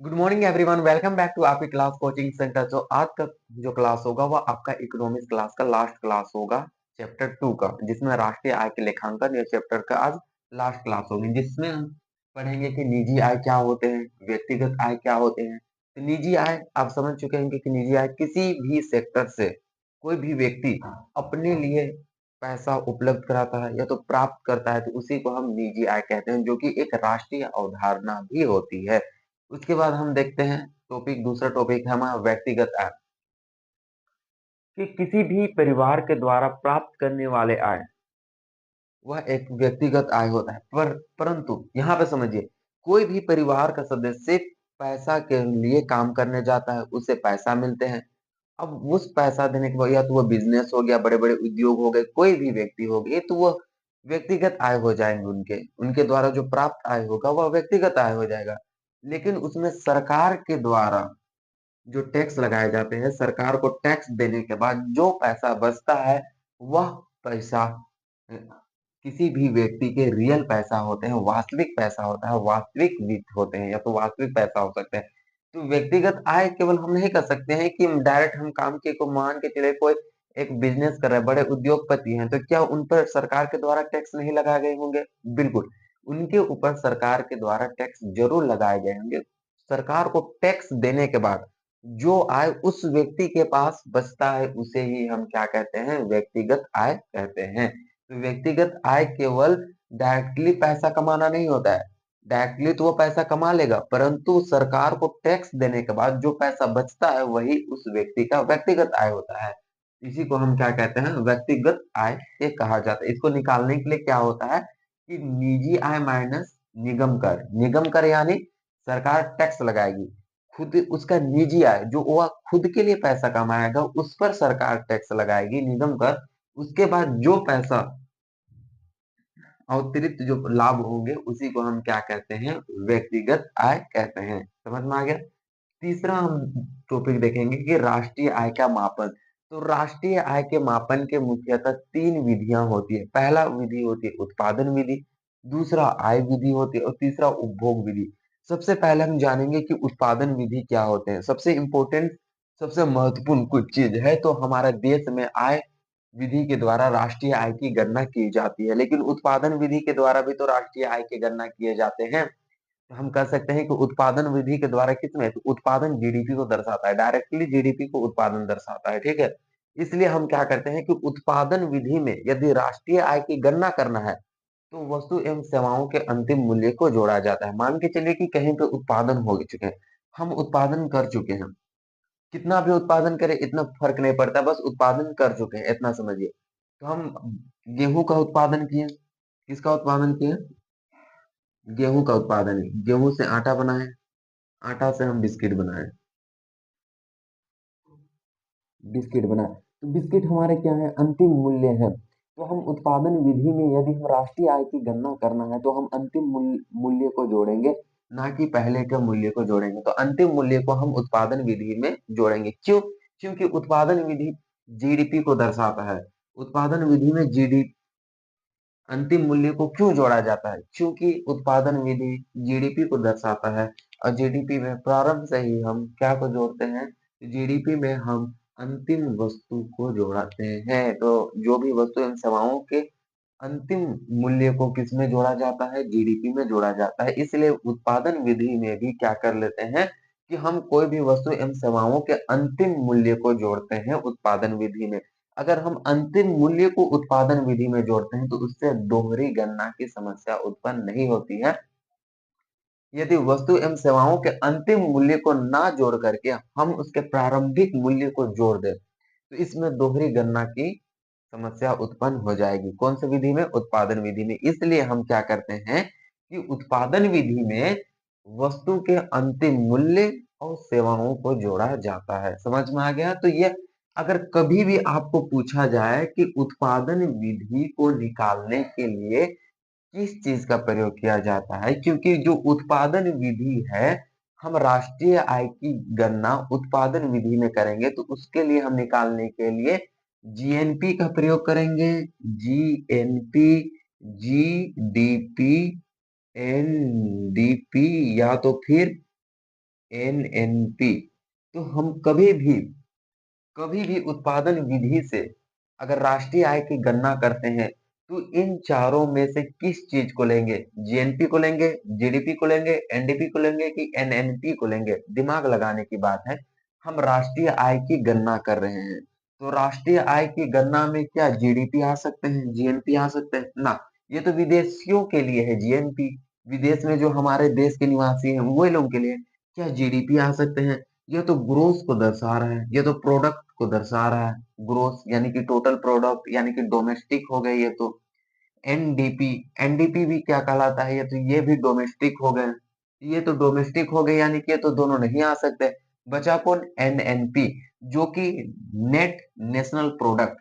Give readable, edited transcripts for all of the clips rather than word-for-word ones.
Good morning everyone, welcome back to आपकी class coaching center. तो आज का जो क्लास होगा वह आपका इकोनॉमिक्स क्लास का लास्ट क्लास होगा, चैप्टर 2 का, जिसमें राष्ट्रीय आय के लेखांकन या चैप्टर का आज लास्ट क्लास होगी, जिसमें हम पढ़ेंगे कि निजी आय क्या होते हैं, व्यक्तिगत आय क्या होते हैं। तो निजी आय आप समझ चुके हैं कि निजी आय किसी भी सेक्टर से कोई भी व्यक्ति अपने लिए पैसा उपलब्ध कराता है या तो प्राप्त करता है, तो उसी को हम निजी आय कहते हैं, जो कि एक राष्ट्रीय अवधारणा भी होती है। उसके बाद हम देखते हैं दूसरा टॉपिक है हमारा व्यक्तिगत आय, कि किसी भी परिवार के द्वारा प्राप्त करने वाले आय वह एक व्यक्तिगत आय होता है। परंतु यहाँ पे समझिए, कोई भी परिवार का सदस्य पैसा के लिए काम करने जाता है, उसे पैसा मिलते हैं। अब उस पैसा देने के बाद या तो वो बिजनेस हो गया, बड़े बड़े उद्योग हो गए, कोई भी व्यक्ति हो गए, तो वह व्यक्तिगत आय हो जाएंगे। उनके उनके द्वारा जो प्राप्त आय होगा वह व्यक्तिगत आय हो जाएगा। लेकिन उसमें सरकार के द्वारा जो टैक्स लगाए जाते हैं, सरकार को टैक्स देने के बाद जो पैसा बचता है वह पैसा किसी भी व्यक्ति के रियल पैसा होते हैं, वास्तविक पैसा होता है, वास्तविक वित्त होते हैं, या तो वास्तविक पैसा हो सकते हैं। तो व्यक्तिगत आय केवल हम नहीं कर सकते हैं कि डायरेक्ट हम काम के को मान के चले, कोई एक बिजनेस कर रहा है, बड़े उद्योगपति हैं, तो क्या उन पर सरकार के द्वारा टैक्स नहीं लगाए गए होंगे? बिल्कुल, उनके ऊपर सरकार के द्वारा टैक्स जरूर लगाए गए होंगे। सरकार को टैक्स देने के बाद जो आय उस व्यक्ति के पास बचता है, उसे ही हम क्या कहते हैं? व्यक्तिगत आय कहते हैं। तो व्यक्तिगत आय केवल डायरेक्टली पैसा कमाना नहीं होता है। डायरेक्टली तो वो पैसा कमा लेगा, परंतु सरकार को टैक्स देने के बाद जो पैसा बचता है वही उस व्यक्ति का व्यक्तिगत आय होता है। इसी को हम क्या कहते हैं? व्यक्तिगत आय ये कहा जाता है। इसको निकालने के लिए क्या होता है कि निजी आय माइनस निगम कर। निगम कर यानी सरकार टैक्स लगाएगी, खुद उसका निजी आय जो वो खुद के लिए पैसा कमाएगा उस पर सरकार टैक्स लगाएगी, निगम कर। उसके बाद जो पैसा अतिरिक्त जो लाभ होंगे उसी को हम क्या कहते हैं? व्यक्तिगत आय कहते हैं। समझ में आ गया? तीसरा हम टॉपिक देखेंगे कि राष्ट्रीय आय का मापन। तो राष्ट्रीय आय के मापन के मुख्यतः तीन विधियां होती है। पहला विधि होती है उत्पादन विधि, दूसरा आय विधि होती है और तीसरा उपभोग विधि। सबसे पहले हम जानेंगे कि उत्पादन विधि क्या होते हैं। सबसे इंपॉर्टेंट, सबसे महत्वपूर्ण कुछ चीज है, तो हमारे देश में आय विधि के द्वारा राष्ट्रीय आय की गणना की जाती है, लेकिन उत्पादन विधि के द्वारा भी तो राष्ट्रीय आय की गणना किए जाते हैं। हम कह सकते हैं कि उत्पादन विधि के द्वारा किसमें? तो उत्पादन जीडीपी को दर्शाता है, डायरेक्टली जीडीपी को उत्पादन दर्शाता है, ठीक है। इसलिए हम क्या करते हैं कि उत्पादन विधि में यदि राष्ट्रीय आय की गणना करना है तो वस्तु एवं सेवाओं के अंतिम मूल्य को जोड़ा जाता है। मान के चलिए कि कहीं पे उत्पादन हो चुके हैं, हम उत्पादन कर चुके हैं, कितना भी उत्पादन करें इतना फर्क नहीं पड़ता, बस उत्पादन कर चुके हैं इतना समझिए। तो हम गेहूं का उत्पादन किए, किसका उत्पादन किए? गेहूं का उत्पादन, गेहूं से आटा बनाए, आटा से हम बिस्किट बनाए, बिस्किट बनाए। तो बिस्किट हमारे क्या है? अंतिम मूल्य है। तो हम उत्पादन विधि में यदि हम राष्ट्रीय आय की गणना करना है तो हम अंतिम मूल्य को जोड़ेंगे, ना कि पहले के मूल्य को जोड़ेंगे। तो अंतिम मूल्य को हम उत्पादन विधि में जोड़ेंगे। क्यों? क्योंकि उत्पादन विधि जीडीपी को दर्शाता है। उत्पादन विधि में जीडी अंतिम मूल्य को क्यों जोड़ा जाता है? क्योंकि उत्पादन विधि जीडीपी को दर्शाता है, और जीडीपी में प्रारंभ से ही हम क्या को जोड़ते हैं? जीडीपी में हम अंतिम वस्तु को जोड़ते हैं। तो जो भी वस्तु एवं सेवाओं के अंतिम मूल्य को किसमें जोड़ा जाता है? जीडीपी में जोड़ा जाता है। इसलिए उत्पादन विधि में भी क्या कर लेते हैं कि हम कोई भी वस्तु एवं सेवाओं के अंतिम मूल्य को जोड़ते हैं उत्पादन विधि में। अगर हम अंतिम मूल्य को उत्पादन विधि में जोड़ते हैं तो उससे दोहरी गणना की समस्या उत्पन्न नहीं होती है। यदि वस्तु एवं सेवाओं के अंतिम मूल्य को ना जोड़ करके हम उसके प्रारंभिक मूल्य को जोड़ दें तो इसमें दोहरी गणना की समस्या उत्पन्न हो जाएगी। कौन सी विधि में? उत्पादन विधि में। इसलिए हम क्या करते हैं कि उत्पादन विधि में वस्तु के अंतिम मूल्य और सेवाओं को जोड़ा जाता है। समझ में आ गया? तो ये अगर कभी भी आपको पूछा जाए कि उत्पादन विधि को निकालने के लिए किस चीज का प्रयोग किया जाता है, क्योंकि जो उत्पादन विधि है, हम राष्ट्रीय आय की गणना उत्पादन विधि में करेंगे तो उसके लिए हम निकालने के लिए जीएनपी का प्रयोग करेंगे। जीएनपी, जीडीपी, एनडीपी, या तो फिर एनएनपी। तो हम कभी भी उत्पादन विधि से अगर राष्ट्रीय आय की गणना करते हैं तो इन चारों में से किस चीज को लेंगे? जीएनपी को लेंगे, जीडीपी को लेंगे, एनडीपी को लेंगे कि एनएनपी को लेंगे? दिमाग लगाने की बात है। हम राष्ट्रीय आय की गणना कर रहे हैं तो राष्ट्रीय आय की गणना में क्या जीडीपी आ सकते हैं, जीएनपी आ सकते हैं ना? ये तो विदेशियों के लिए है जीएनपी। विदेश में जो हमारे देश के निवासी हैं वो लोगों के लिए क्या जीडीपी आ सकते हैं? ये तो ग्रोथ को दर्शा रहा है, ये तो प्रोडक्ट को दर्शा रहा है। ग्रोथ यानी कि टोटल प्रोडक्ट यानी कि डोमेस्टिक हो गए ये तो। एनडीपी, एनडीपी भी क्या कहलाता है? ये भी डोमेस्टिक हो गए। ये तो डोमेस्टिक हो गए यानी कि ये तो दोनों नहीं आ सकते। बचा कौन? एनएनपी, जो कि net national product,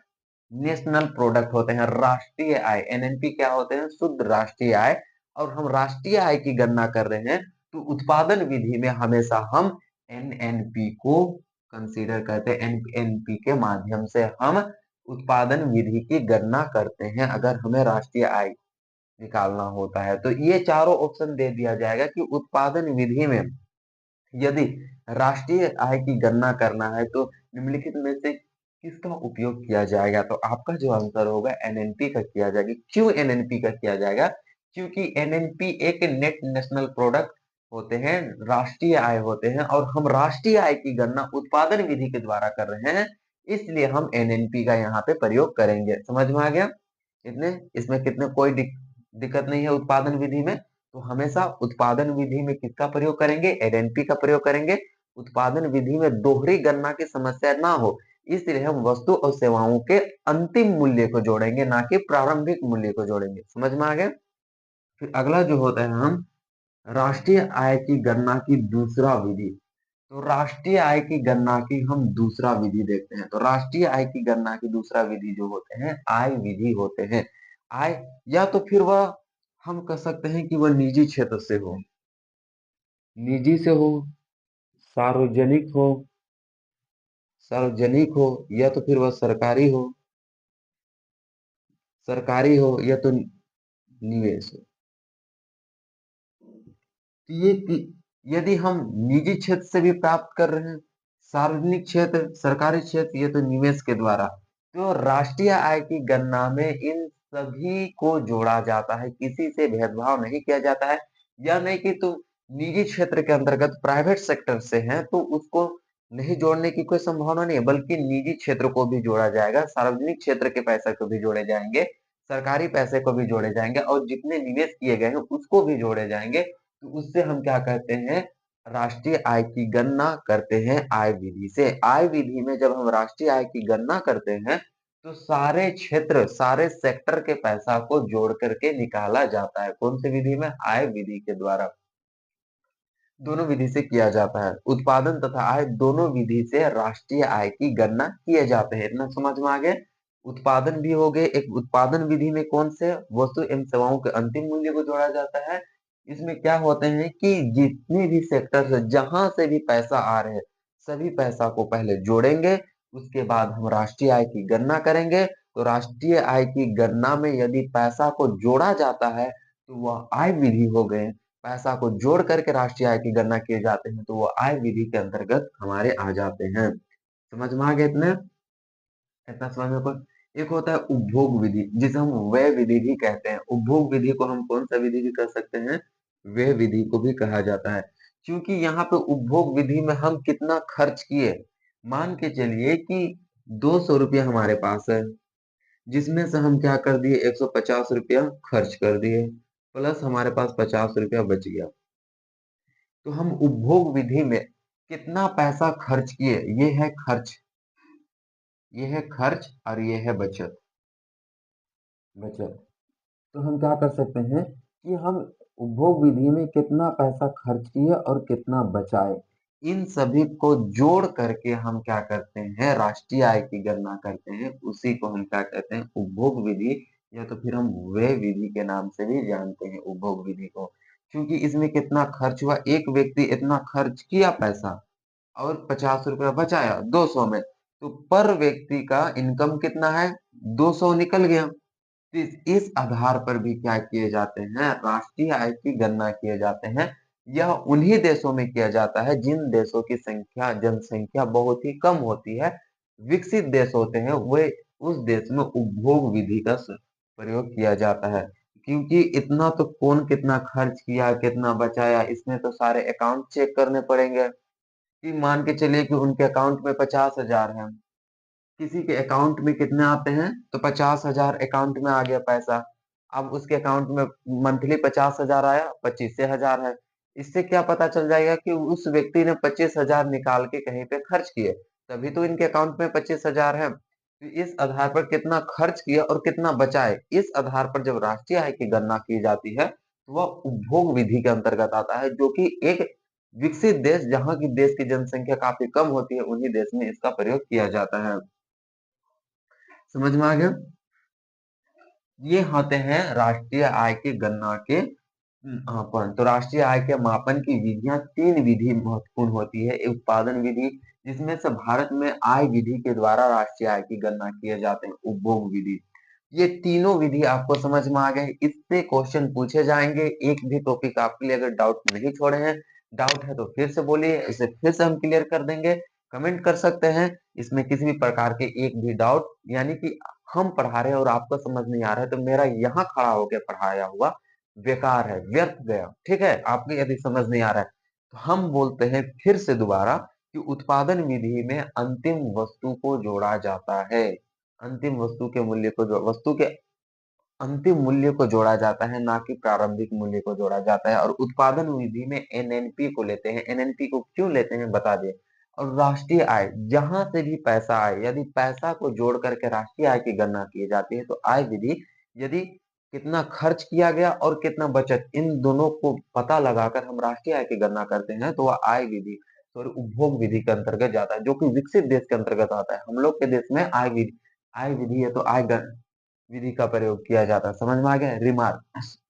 national product होते हैं, राष्ट्रीय आय। एनएनपी क्या होते हैं? शुद्ध राष्ट्रीय आय। और हम राष्ट्रीय आय की गणना कर रहे हैं तो उत्पादन विधि में हमेशा हम एनएनपी को कंसीडर करते हैं। एनएनपी के माध्यम से हम उत्पादन विधि की गणना करते हैं अगर हमें राष्ट्रीय आय निकालना होता है। तो ये चारों ऑप्शन दे दिया जाएगा कि उत्पादन विधि में यदि राष्ट्रीय आय की गणना करना है तो निम्नलिखित में से किसका उपयोग किया जाएगा? तो आपका जो आंसर होगा एनएनपी का किया जाएगा। क्यों एनएनपी का किया जाएगा? क्योंकि एनएनपी एक नेट नेशनल प्रोडक्ट होते हैं, राष्ट्रीय आय होते हैं, और हम राष्ट्रीय आय की गणना उत्पादन विधि के द्वारा कर रहे हैं, इसलिए हम एनएनपी का यहाँ पे प्रयोग करेंगे। समझ में आ गया? इतने इसमें कितने कोई दिक्कत नहीं है उत्पादन विधि में। तो हमेशा उत्पादन विधि में किसका प्रयोग करेंगे? एनएनपी का प्रयोग करेंगे। उत्पादन विधि में दोहरी गणना की समस्या ना हो इसलिए हम वस्तु और सेवाओं के अंतिम मूल्य को जोड़ेंगे, ना कि प्रारंभिक मूल्य को जोड़ेंगे। समझ में आ गया? फिर अगला जो होता है हम राष्ट्रीय आय की गणना की दूसरा विधि। तो राष्ट्रीय आय की गणना की हम दूसरा विधि देखते हैं। तो राष्ट्रीय आय की गणना की दूसरा विधि जो होते हैं आय विधि होते हैं। आय या तो फिर वह हम कह सकते हैं कि वह निजी क्षेत्र से हो, निजी से हो, सार्वजनिक हो, सार्वजनिक हो, या तो फिर वह सरकारी हो या तो निवेश हो। यदि हम निजी क्षेत्र से भी प्राप्त कर रहे हैं, सार्वजनिक क्षेत्र, सरकारी क्षेत्र, ये तो निवेश के द्वारा, तो राष्ट्रीय आय की गणना में इन सभी को जोड़ा जाता है, किसी से भेदभाव नहीं किया जाता है। या नहीं कि तुम निजी क्षेत्र के अंतर्गत प्राइवेट सेक्टर से हैं तो उसको नहीं जोड़ने की कोई संभावना नहीं है, बल्कि निजी क्षेत्र को भी जोड़ा जाएगा, सार्वजनिक क्षेत्र के पैसे को भी जोड़े जाएंगे, सरकारी पैसे को भी जोड़े जाएंगे, और जितने निवेश किए गए हैं उसको भी जोड़े जाएंगे। तो उससे हम क्या कहते हैं? राष्ट्रीय आय की गणना करते हैं आय विधि से। आय विधि में जब हम राष्ट्रीय आय की गणना करते हैं तो सारे क्षेत्र, सारे सेक्टर के पैसा को जोड़ करके निकाला जाता है। कौन सी विधि में? आय विधि के द्वारा। दोनों विधि से किया जाता है। उत्पादन तथा आय दोनों विधि से राष्ट्रीय आय की गणना किए जाते हैं। इतना समझ में आ गया? उत्पादन भी हो गए। एक उत्पादन विधि में कौन से वस्तु एवं सेवाओं के अंतिम मूल्य को जोड़ा जाता है? इसमें क्या होते हैं कि जितने भी सेक्टर से जहां से भी पैसा आ रहे हैं सभी पैसा को पहले जोड़ेंगे, उसके बाद हम राष्ट्रीय आय की गणना करेंगे। तो राष्ट्रीय आय की गणना में यदि पैसा को जोड़ा जाता है तो वह आय विधि हो गए। पैसा को जोड़ करके राष्ट्रीय आय की गणना किए जाते हैं तो वो आय विधि के अंतर्गत हमारे आ जाते हैं। समझ में आ गया? इतने इतना समझ में एक होता है उपभोग विधि, जिसे हम व्यय विधि भी कहते हैं। उपभोग विधि को हम कौन सा विधि भी कह सकते हैं? व्यय विधि को भी कहा जाता है। क्योंकि यहाँ पे उपभोग विधि में हम कितना खर्च किए, मान के चलिए कि 200 रुपया हमारे पास है, जिसमें से हम क्या कर दिए? 150 रुपया खर्च कर दिए, प्लस हमारे पास 50 रुपया बच गया। तो हम उपभोग विधि में कितना पैसा खर्च किए, ये है खर्च, ये है खर्च, और ये है बचत। बचत तो हम क्या कर सकते हैं कि हम उपभोग विधि में कितना पैसा खर्च किए और कितना बचाए, इन सभी को जोड़ करके हम क्या करते हैं? राष्ट्रीय आय की गणना करते हैं। उसी को हम क्या कहते हैं? उपभोग विधि, या तो फिर हम व्यय विधि के नाम से भी जानते हैं उपभोग विधि को। क्योंकि इसमें कितना खर्च हुआ, एक व्यक्ति इतना खर्च किया पैसा और 50 रुपया बचाया 200 में, तो पर व्यक्ति का इनकम कितना है? 200 निकल गया। इस आधार पर भी क्या किए जाते हैं? राष्ट्रीय आय की गणना किए जाते हैं। यह उन्हीं देशों में किया जाता है जिन देशों की जनसंख्या बहुत ही कम होती है। विकसित देश होते हैं वे उस देश में उपभोग विधि का प्रयोग किया जाता है, क्योंकि इतना तो कौन कितना खर्च किया, कितना बचाया, इसमें तो सारे अकाउंट चेक करने पड़ेंगे। कि मान के चलिए कि उनके अकाउंट में 50,000 है, किसी के अकाउंट में कितने आते हैं, तो 50,000 अकाउंट में आ गया पैसा। अब उसके अकाउंट में मंथली 50,000 आया, 25,000 है। इससे क्या पता चल जाएगा कि उस व्यक्ति ने 25,000 निकाल के कहीं पे खर्च किए, तभी तो इनके अकाउंट में 25,000 है। तो इस आधार पर कितना खर्च किया और कितना बचाए, इस आधार पर जब राष्ट्रीय आय की गणना की जाती है, तो वह उपभोग विधि के अंतर्गत आता है, जो कि एक विकसित देश, जहाँ की देश की जनसंख्या काफी कम होती है, उन्हीं देश में इसका प्रयोग किया जाता है। समझ में आ गया? ये होते हैं राष्ट्रीय आय की गणना के मापन। तो राष्ट्रीय आय के मापन की विधियां, तीन विधि महत्वपूर्ण होती है। एक उत्पादन विधि, जिसमें से भारत में आय विधि के द्वारा राष्ट्रीय आय की गणना किए जाते हैं। उपभोग विधि, ये तीनों विधि आपको समझ में आ गए। इससे क्वेश्चन पूछे जाएंगे। एक भी टॉपिक आपके लिए अगर डाउट नहीं छोड़े हैं, डाउट है तो फिर से बोलिए, इसे फिर से हम क्लियर कर देंगे। कमेंट कर सकते हैं। इसमें किसी भी प्रकार के एक भी डाउट, यानी कि हम पढ़ा रहे हैं और आपको समझ नहीं आ रहा है, तो मेरा यहाँ खड़ा होकर पढ़ाया हुआ बेकार है, व्यर्थ गया। ठीक है, आपको यदि समझ नहीं आ रहा है तो हम बोलते हैं फिर से दोबारा कि उत्पादन विधि में अंतिम वस्तु को जोड़ा जाता है। अंतिम वस्तु के मूल्य को जो वस्तु के अंतिम मूल्य को जोड़ा जाता है, ना कि प्रारंभिक मूल्य को जोड़ा जाता है। और उत्पादन विधि में एनएनपी को लेते हैं। एनएनपी को क्यों लेते हैं बता दिए। और राष्ट्रीय आय, जहां से भी पैसा आए, यदि पैसा को जोड़ करके राष्ट्रीय आय की गणना की जाती है, तो आय विधि, यदि कितना खर्च किया गया और कितना बचत, इन दोनों को पता लगाकर हम राष्ट्रीय आय की गणना करते हैं, तो वह आय विधि सॉरी उपभोग विधि के अंतर्गत जाता है, जो कि विकसित देश के अंतर्गत आता है। हम लोग के देश में आय विधि है, तो विधि का प्रयोग किया जाता है। समझ में आ गया? रिमार्क,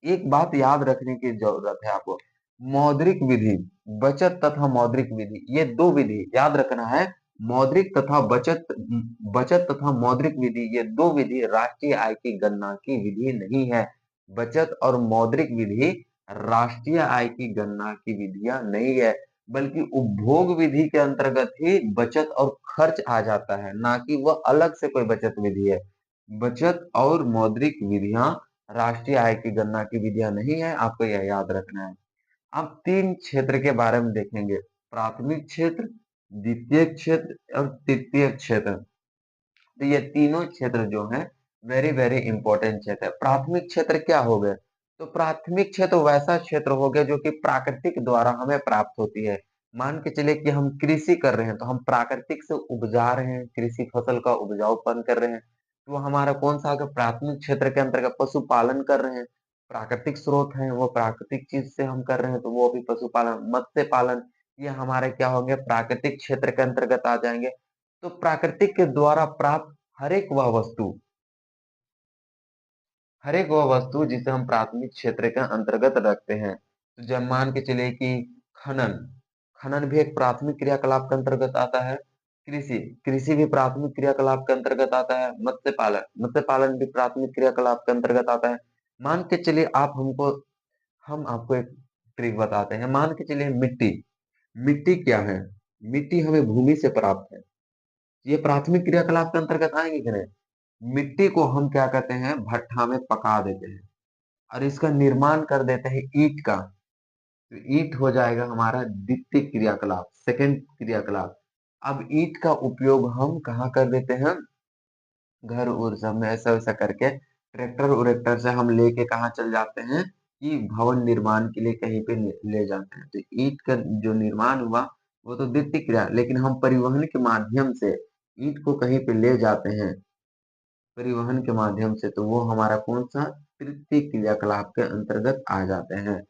एक बात याद रखने की जरूरत है आपको। मौद्रिक विधि, बचत तथा मौद्रिक विधि, ये दो विधि याद रखना है। मौद्रिक तथा बचत तथा मौद्रिक विधि, ये दो विधि राष्ट्रीय आय की गणना की विधि नहीं है। बचत और मौद्रिक विधि राष्ट्रीय आय की गणना की विधियां नहीं है, बल्कि उपभोग विधि के अंतर्गत ही बचत और खर्च आ जाता है, ना कि वह अलग से कोई बचत विधि है। बचत और मौद्रिक विधियां राष्ट्रीय आय की गणना की विधियां नहीं है, आपको यह याद रखना है। अब तीन क्षेत्र के बारे में देखेंगे। प्राथमिक क्षेत्र, द्वितीय क्षेत्र और तृतीय क्षेत्र। तो ये तीनों क्षेत्र जो हैं, वेरी वेरी इंपॉर्टेंट क्षेत्र है। प्राथमिक क्षेत्र क्या हो गए? तो प्राथमिक क्षेत्र वैसा क्षेत्र हो गया जो कि प्राकृतिक द्वारा हमें प्राप्त होती है। मान के चले कि हम कृषि कर रहे हैं, तो हम प्राकृतिक से उपजा रहे हैं, कृषि फसल का उपजाऊपन कर रहे हैं, तो वो हमारा कौन सा आ गया? प्राथमिक क्षेत्र के अंतर्गत। पशुपालन कर रहे हैं, प्राकृतिक स्रोत है, वो प्राकृतिक चीज से हम कर रहे हैं, तो वो भी पशुपालन। मत्स्य पालन, ये हमारे क्या होंगे? प्राकृतिक क्षेत्र के अंतर्गत आ जाएंगे। तो प्राकृतिक के द्वारा प्राप्त हर एक वह वस्तु जिसे हम प्राथमिक क्षेत्र के अंतर्गत रखते हैं। तो जब मान के चलिए कि खनन, खनन भी एक प्राथमिक क्रियाकलाप के अंतर्गत आता है। कृषि, कृषि भी प्राथमिक क्रियाकलाप के अंतर्गत आता है। मत्स्य पालन, मत्स्य पालन भी प्राथमिक क्रियाकलाप के अंतर्गत आता है। मान के चलिए हम आपको एक ट्रिक बताते हैं। मान के चलिए मिट्टी, मिट्टी क्या है? मिट्टी हमें भूमि से प्राप्त है। ये प्राथमिक क्रियाकलाप के अंतर्गत आएंगे कि नहीं? मिट्टी को हम क्या करते हैं? भट्ठा में पका देते हैं और इसका निर्माण कर देते हैं ईंट का। तो ईंट हो जाएगा हमारा द्वितीय क्रियाकलाप, सेकंड क्रियाकलाप। अब ईंट का उपयोग हम कहाँ कर देते हैं? घर और सब में ऐसा वैसा करके ट्रैक्टर उरेक्टर से हम लेके कहाँ चल जाते हैं? कि भवन निर्माण के लिए कहीं पे ले जाते हैं। तो ईंट का जो निर्माण हुआ वो तो द्वितीय क्रिया, लेकिन हम परिवहन के माध्यम से ईंट को कहीं पे ले जाते हैं, परिवहन के माध्यम से, तो वो हमारा कौन सा? तृतीय क्रियाकलाप के अंतर्गत आ जाते हैं।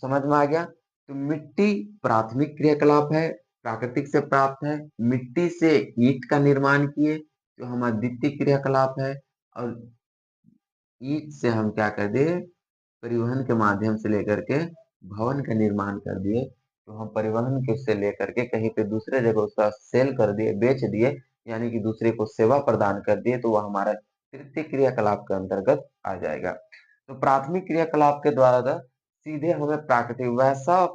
समझ में आ गया? तो मिट्टी प्राथमिक क्रियाकलाप है, प्राकृतिक से प्राप्त है। मिट्टी से ईंट का निर्माण किए, जो हमारा द्वितीय क्रियाकलाप है। और ईंट से हम क्या कर दिए? परिवहन के माध्यम से लेकर के भवन का निर्माण कर दिए। तो हम परिवहन के से लेकर के कहीं पे दूसरे जगह उसका सेल कर दिए, बेच दिए, यानी कि दूसरे को सेवा प्रदान कर दिए, तो वह हमारा तृतीय क्रियाकलाप के अंतर्गत आ जाएगा। तो प्राथमिक क्रियाकलाप के द्वारा सीधे हमें प्राकृतिक, वैसा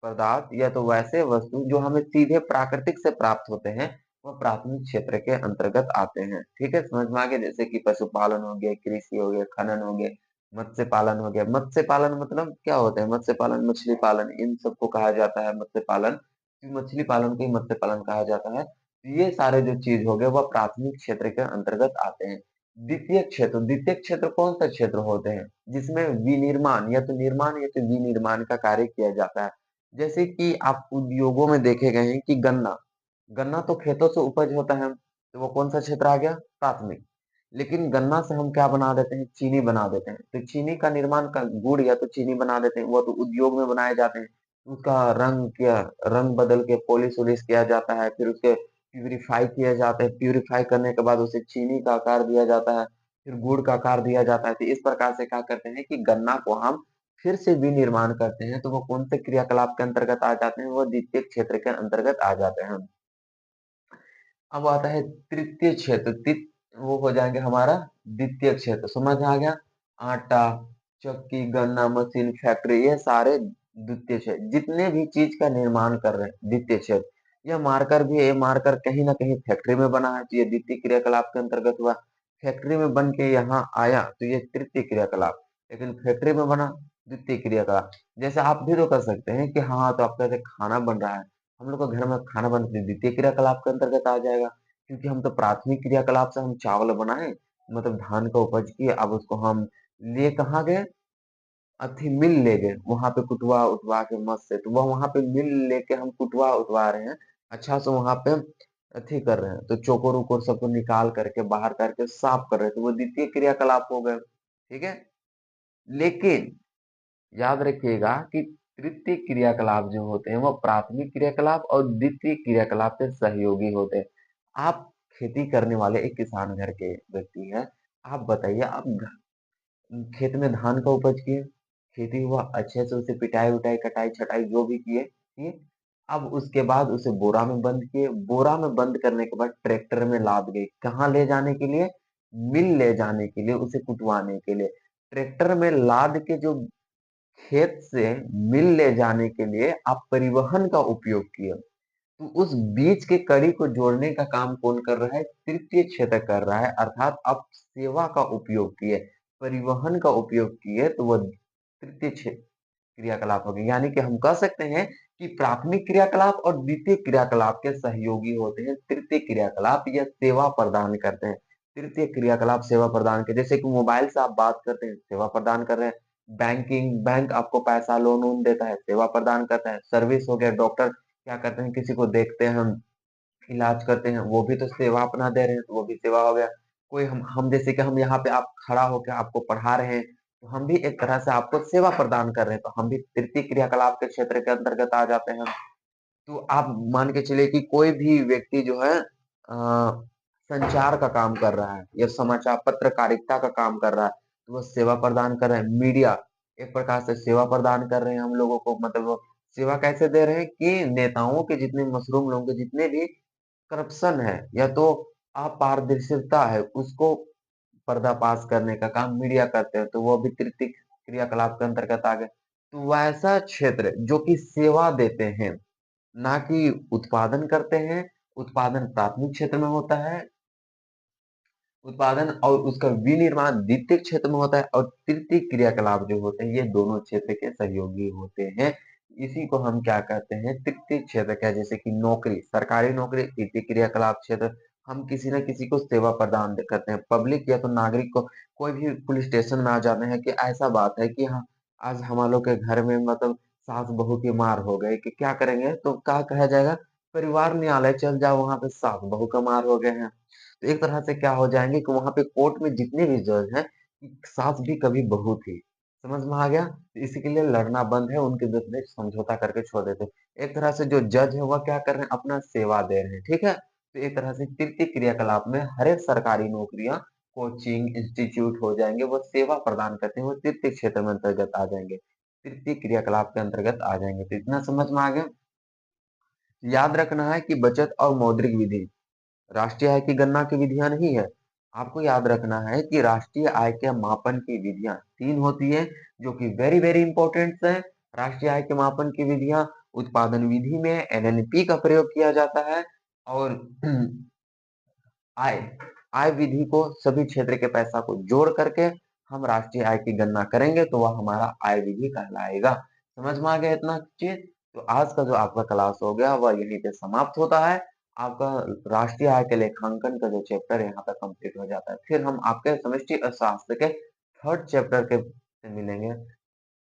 पदार्थ या तो वैसे वस्तु जो हमें सीधे प्राकृतिक से प्राप्त होते हैं, वह प्राथमिक क्षेत्र के अंतर्गत आते हैं। ठीक है? समझ में आ गया? जैसे कि पशुपालन हो गया, कृषि हो गया, खनन हो गया, मत्स्य पालन हो गया। मत्स्य पालन मतलब क्या होता है? मत्स्य पालन, मछली पालन इन सबको कहा जाता है मत्स्य पालन। मछली पालन को ही मत्स्य पालन कहा जाता है। ये सारे जो चीज़ हो गए वह प्राथमिक क्षेत्र के अंतर्गत आते हैं। द्वितीय क्षेत्र कौन-सा क्षेत्र होते हैं? जिसमें विनिर्माण या तो निर्माण या तो विनिर्माण का कार्य किया जाता है। जैसे कि आप उद्योगों में देखे गए हैं कि गन्ना, गन्ना तो खेतों से उपज होता है, तो वो कौन-सा क्षेत्र आ गया? प्राथमिक। लेकिन गन्ना से हम क्या बना देते हैं? चीनी बना देते हैं। तो चीनी का निर्माण का गुड़ या तो चीनी बना देते हैं, वो तो उद्योग में बनाए जाते हैं। उसका रंग बदल के पॉलिश-वॉलिश किया जाता है, फिर उसके प्यूरिफाई किए जाते हैं, प्यूरिफाई करने के बाद उसे चीनी का आकार दिया जाता है, फिर गुड़ का आकार दिया जाता है। तो इस प्रकार से क्या करते हैं कि गन्ना को हम फिर से विनिर्माण करते हैं, तो वो कौन से क्रियाकलाप के अंतर्गत आ जाते हैं? वो द्वितीय क्षेत्र के अंतर्गत आ जाते हैं। अब आता है तृतीय क्षेत्र, वो हो जाएँगे हमारा द्वितीय क्षेत्र, समझ में आ गया? आटा, चक्की, गन्ना मशीन, फैक्ट्री ये सारे द्वितीय क्षेत्र, जितने भी चीज़ का निर्माण कर रहे हैं, द्वितीय क्षेत्र। यह मार्कर भी है, ये मार्कर कहीं न कहीं फैक्ट्री में बना है, तो ये द्वितीय क्रियाकलाप के अंतर्गत हुआ। फैक्ट्री में बन के यहाँ आया, तो ये तृतीय क्रियाकलाप, लेकिन फैक्ट्री में बना, द्वितीय क्रियाकलाप। जैसे आप भी तो कर सकते हैं कि हाँ, तो आपका जैसे खाना बन रहा है, हम लोग का घर में खाना बन के द्वितीय क्रियाकलाप के अंतर्गत आ जाएगा। क्योंकि हम तो प्राथमिक क्रियाकलाप से हम चावल बनाए, मतलब धान का उपज किए, अब उसको हम लिए कहाँ गए? मिल ले गए, वहाँ पे कुटवा-उटवा के मस्त से, तो वो वहाँ पे मिल लेके हम कुटवा-उटवा रहे हैं, अच्छा से वहाँ पे कर रहे हैं, तो चोकोर-वोकोर सबको निकाल करके, बाहर करके साफ कर रहे हैं, तो वो द्वितीय क्रियाकलाप हो गए, ठीक है? लेकिन याद रखिएगा कि तृतीय क्रियाकलाप जो होते हैं, वो प्राथमिक क्रियाकलाप और द्वितीय क्रियाकलाप के सहयोगी होते हैं। आप खेती करने वाले एक किसान घर के व्यक्ति हैं। आप बताइए आप खेत में धान का उपज किए, खेती हुआ अच्छे से उसे पिटाई-विटाई, कटाई-छँटाई जो भी किए, किए। अब उसके बाद उसे बोरा में बंद किए, बोरा में बंद करने के बाद ट्रैक्टर में लाद गई। कहाँ ले जाने के लिए? मिल ले जाने के लिए, उसे कुटवाने के लिए। ट्रैक्टर में लाद के जो खेत से मिल ले जाने के लिए आप परिवहन का उपयोग किए। तो उस बीच के कड़ी को जोड़ने का काम कौन कर रहा है? तृतीय क्षेत्र कर रहा है, अर्थात आप सेवा का उपयोग किए, परिवहन का उपयोग किए, तो वह तृतीय क्रियाकलाप हो गए। यानी कि हम कह सकते हैं कि प्राथमिक क्रियाकलाप और द्वितीय क्रियाकलाप के सहयोगी होते हैं। तृतीय क्रियाकलाप या सेवा प्रदान करते हैं। तृतीय क्रियाकलाप सेवा प्रदान के, जैसे कि मोबाइल से आप बात करते हैं, सेवा प्रदान कर रहे हैं। बैंक आपको पैसा लोन-वोन देता है, सेवा प्रदान करता है। सर्विस हो गया, डॉक्टर क्या करते हैं, किसी को देखते हैं हम, इलाज करते हैं, वो भी तो सेवा अपना दे रहे हैं, तो वो भी सेवा हो गया। कोई हम जैसे कि हम यहाँ पे आप खड़ा होके आपको पढ़ा रहे हैं, तो हम भी एक तरह से आपको सेवा प्रदान कर रहे हैं, तो हम भी तृतीय क्रियाकलाप के क्षेत्र के अंतर्गत आ जाते हैं। तो आप मान के चलिए कि कोई भी व्यक्ति जो है संचार का काम कर रहा है या समाचार पत्रकारिता का काम कर रहा है, तो वो सेवा प्रदान कर रहे हैं। मीडिया एक प्रकार से सेवा प्रदान कर रहे हैं हम लोगों को, मतलब वो सेवा कैसे दे रहे हैं कि नेताओं के जितने मशरूम लोगों के जितने भी करप्शन है या तो अपारदर्शिता है, उसको पर्दाफाश करने का काम मीडिया करते हैं, तो वो भी तृतीय क्रियाकलाप के अंतर्गत आ गए। तो वैसा क्षेत्र जो कि सेवा देते हैं, ना कि उत्पादन करते हैं, उत्पादन प्राथमिक क्षेत्र में होता है, उत्पादन और उसका विनिर्माण द्वितीय क्षेत्र में होता है और तृतीय क्रियाकलाप जो होते हैं, ये दोनों क्षेत्र के सहयोगी होते हैं। इसी को हम क्या कहते हैं? तृतीय क्षेत्र क्या, जैसे कि नौकरी, सरकारी नौकरी तृतीय क्रियाकलाप क्षेत्र। हम किसी न किसी को सेवा प्रदान करते हैं, पब्लिक या तो नागरिक को। कोई भी पुलिस स्टेशन में आ जाते हैं कि ऐसा बात है कि हाँ, आज हम लोग के घर में मतलब सास-बहू की मार हो गई, कि क्या करेंगे? तो क्या कहा जाएगा? परिवार न्यायालय चल जाओ, वहाँ पे सास-बहू का मार हो गए हैं। तो एक तरह से क्या हो जाएँगे कि वहाँ पे कोर्ट में जितने भी जज हैं, सास भी कभी बहू थी। समझ में आ गया? तो इसी के लिए लड़ना बंद है, उनके विरुद्ध में समझौता करके छोड़ देते हैं। एक तरह से जो जज है वह क्या कर रहे हैं? अपना सेवा दे रहे हैं, ठीक है? तो एक तरह से तृतीय क्रियाकलाप में हर एक सरकारी नौकरियाँ, कोचिंग, इंस्टीट्यूट हो जाएँगे, वो सेवा प्रदान करते हैं, वो तृतीय क्षेत्र में अंतर्गत आ जाएँगे। तृतीय क्रियाकलाप के अंतर्गत आ जाएँगे। तो इतना समझ में आ गया? याद रखना है कि बचत और मौद्रिक विधि राष्ट्रीय आय की गणना की विधियाँ नहीं है। आपको याद रखना है कि राष्ट्रीय आय के मापन की विधियाँ 3 होती हैं, जो कि वेरी वेरी इंपॉर्टेंट है। राष्ट्रीय आय के मापन की विधियाँ उत्पादन विधि में एनएनपी का प्रयोग किया जाता है और आय आय विधि को सभी क्षेत्र के पैसा को जोड़ करके हम राष्ट्रीय आय की गणना करेंगे तो वह हमारा आय विधि कहलाएगा। समझ में आ गया इतना चीज? तो आज का जो आपका क्लास हो गया वह यहीं पे समाप्त होता है। आपका राष्ट्रीय आय के लेखांकन का जो चैप्टर है यहाँ पे कंप्लीट हो जाता है। फिर हम आपके समष्टि अर्थशास्त्र के थर्ड चैप्टर के से मिलेंगे।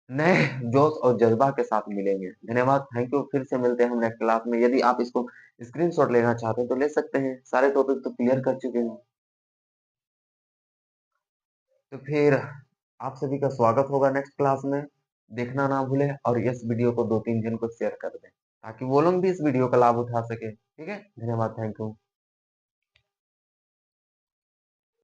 नए जोश और जज़्बा के साथ मिलेंगे। धन्यवाद, थैंक यू। फिर से मिलते हैं हम नेक्स्ट क्लास में। यदि आप इसको स्क्रीनशॉट लेना चाहते हैं तो ले सकते हैं। सारे टॉपिक तो क्लियर कर चुके हैं। तो फिर आप सभी का स्वागत होगा नेक्स्ट क्लास में। देखना ना भूलें और इस वीडियो को 2-3 जन को शेयर कर दें, ताकि वो लोग भी इस वीडियो का लाभ उठा सकें। ठीक है? धन्यवाद, थैंक यू।